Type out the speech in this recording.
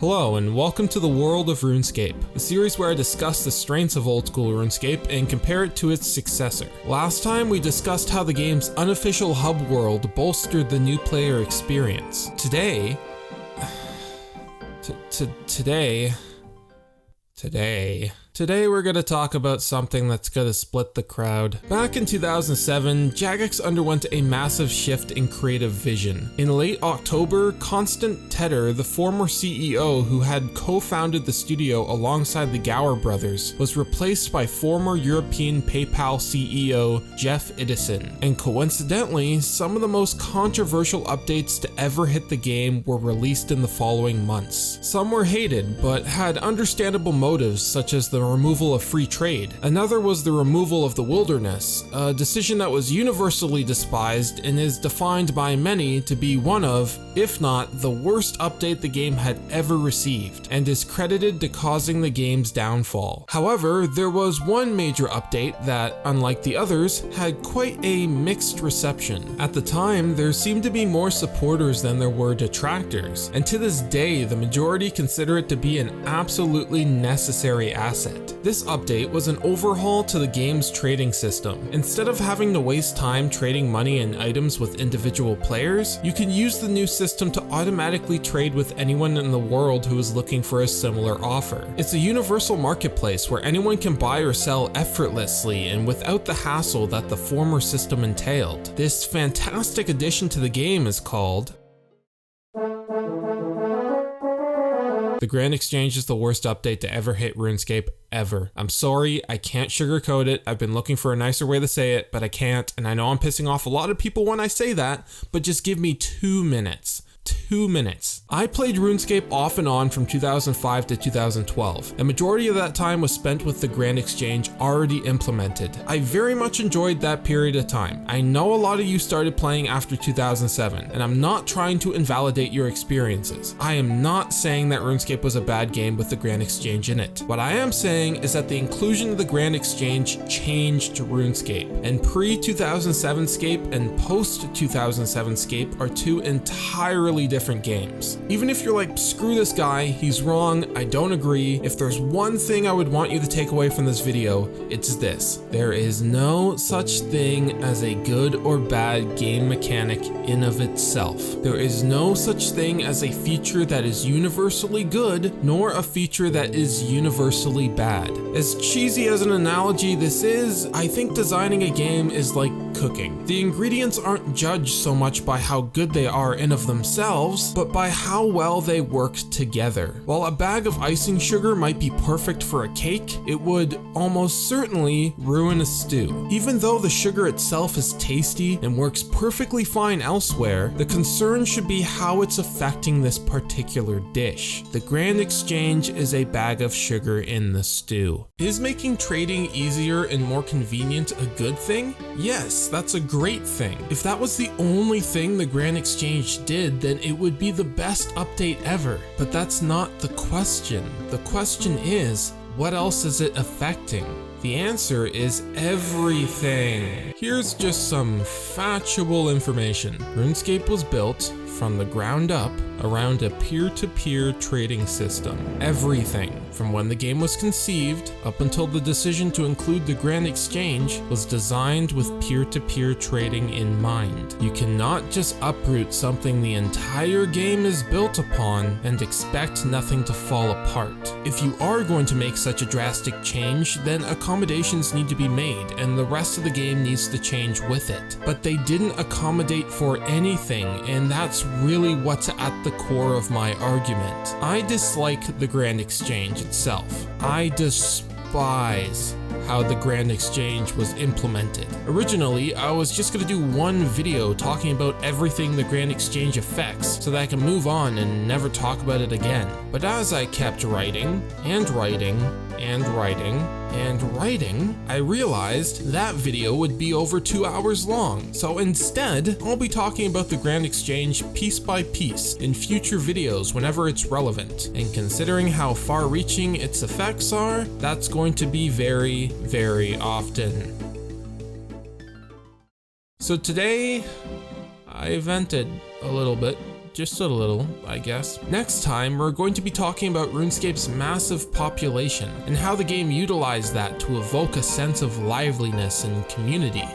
Hello and welcome to the world of Runescape, a series where I discuss the strengths of Oldschool Runescape and compare it to its successor. Last time we discussed how the game's unofficial hub world bolstered the new player experience. Today we're gonna talk about something that's gonna split the crowd. Back in 2007, Jagex underwent a massive shift in creative vision. In late October, Constant Tedder, the former CEO who had co-founded the studio alongside the Gower brothers, was replaced by former European PayPal CEO Jeff Edison. And coincidentally, some of the most controversial updates to ever hit the game were released in the following months. Some were hated, but had understandable motives, such as the removal of free trade. Another was the removal of the wilderness, a decision that was universally despised and is defined by many to be one of, if not the worst update the game had ever received, and is credited to causing the game's downfall. However, there was one major update that, unlike the others, had quite a mixed reception. At the time, there seemed to be more supporters than there were detractors, and to this day, the majority consider it to be an absolutely necessary asset. This update was an overhaul to the game's trading system. Instead of having to waste time trading money and items with individual players, you can use the new system to automatically trade with anyone in the world who is looking for a similar offer. It's a universal marketplace where anyone can buy or sell effortlessly and without the hassle that the former system entailed. This fantastic addition to the game is called The Grand Exchange is the worst update to ever hit RuneScape ever. I'm sorry, I can't sugarcoat it. I've been looking for a nicer way to say it, but I can't, and I know I'm pissing off a lot of people when I say that, but just give me 2 minutes. 2 minutes. I played RuneScape off and on from 2005 to 2012. A majority of that time was spent with the Grand Exchange already implemented. I very much enjoyed that period of time. I know a lot of you started playing after 2007, and I'm not trying to invalidate your experiences. I am not saying that RuneScape was a bad game with the Grand Exchange in it. What I am saying is that the inclusion of the Grand Exchange changed RuneScape, and pre-2007 Scape and post-2007 Scape are two entirely different games. Even if you're like, screw this guy, he's wrong, I don't agree, if there's one thing I would want you to take away from this video, it's this. There is no such thing as a good or bad game mechanic in of itself. There is no such thing as a feature that is universally good, nor a feature that is universally bad. As cheesy as an analogy this is, I think designing a game is like cooking. The ingredients aren't judged so much by how good they are in of themselves, but by how well they work together. While a bag of icing sugar might be perfect for a cake, it would almost certainly ruin a stew. Even though the sugar itself is tasty and works perfectly fine elsewhere, the concern should be how it's affecting this particular dish. The Grand Exchange is a bag of sugar in the stew. Is making trading easier and more convenient a good thing? Yes, that's a great thing. If that was the only thing the Grand Exchange did, then it would be the best update ever. But that's not the question. The question is, what else is it affecting? The answer is everything. Here's just some factual information. RuneScape was built from the ground up around a peer-to-peer trading system. Everything from when the game was conceived up until the decision to include the Grand Exchange was designed with peer-to-peer trading in mind. You cannot just uproot something the entire game is built upon and expect nothing to fall apart. If you are going to make such a drastic change, then accommodations need to be made and the rest of the game needs to change with it. But they didn't accommodate for anything, and that's really what's at the core of my argument. I dislike the Grand Exchange itself. I despise how the Grand Exchange was implemented. Originally, I was just gonna do one video talking about everything the Grand Exchange affects so that I can move on and never talk about it again. But as I kept writing and writing and writing and writing, I realized that video would be over 2 hours long. So instead, I'll be talking about the Grand Exchange piece by piece in future videos whenever it's relevant. And considering how far-reaching its effects are, that's going to be very, very often. So today, I vented a little bit. just a little, I guess. Next time, we're going to be talking about RuneScape's massive population and how the game utilized that to evoke a sense of liveliness and community.